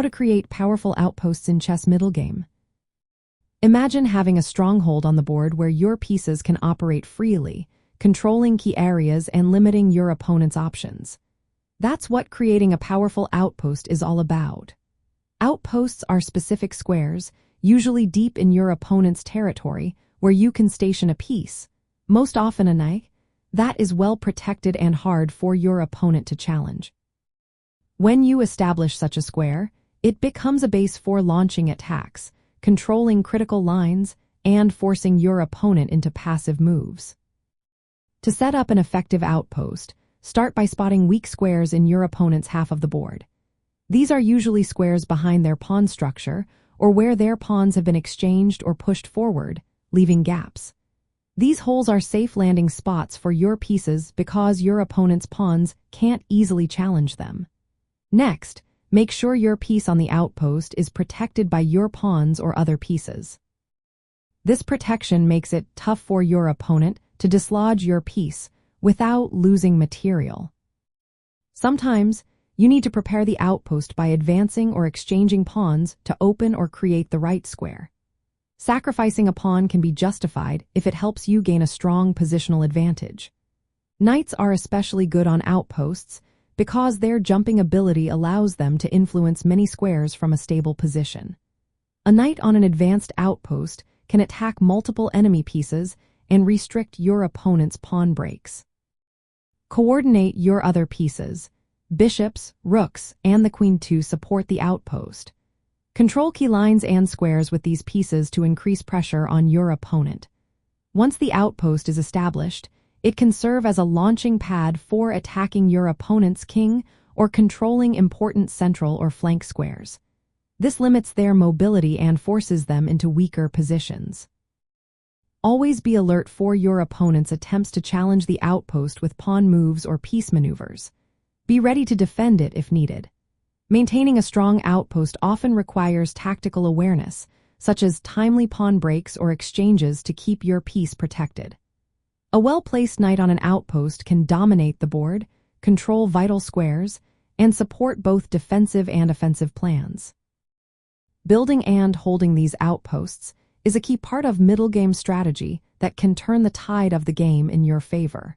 to create powerful outposts in chess middle game. Imagine having a stronghold on the board where your pieces can operate freely, controlling key areas and limiting your opponent's options. That's what creating a powerful outpost is all about. Outposts are specific squares, usually deep in your opponent's territory, where you can station a piece, most often a knight, that is well protected and hard for your opponent to challenge. When you establish such a square, it becomes a base for launching attacks, controlling critical lines, and forcing your opponent into passive moves. To set up an effective outpost, start by spotting weak squares in your opponent's half of the board. These are usually squares behind their pawn structure or where their pawns have been exchanged or pushed forward, leaving gaps. These holes are safe landing spots for your pieces because your opponent's pawns can't easily challenge them. Next, make sure your piece on the outpost is protected by your pawns or other pieces. This protection makes it tough for your opponent to dislodge your piece without losing material. Sometimes, you need to prepare the outpost by advancing or exchanging pawns to open or create the right square. Sacrificing a pawn can be justified if it helps you gain a strong positional advantage. Knights are especially good on outposts because their jumping ability allows them to influence many squares from a stable position. A knight on an advanced outpost can attack multiple enemy pieces and restrict your opponent's pawn breaks. Coordinate your other pieces. Bishops, rooks, and the queen to support the outpost. Control key lines and squares with these pieces to increase pressure on your opponent. Once the outpost is established, it can serve as a launching pad for attacking your opponent's king or controlling important central or flank squares. This limits their mobility and forces them into weaker positions. Always be alert for your opponent's attempts to challenge the outpost with pawn moves or piece maneuvers. Be ready to defend it if needed. Maintaining a strong outpost often requires tactical awareness, such as timely pawn breaks or exchanges to keep your piece protected. A well-placed knight on an outpost can dominate the board, control vital squares, and support both defensive and offensive plans. Building and holding these outposts is a key part of middle game strategy that can turn the tide of the game in your favor.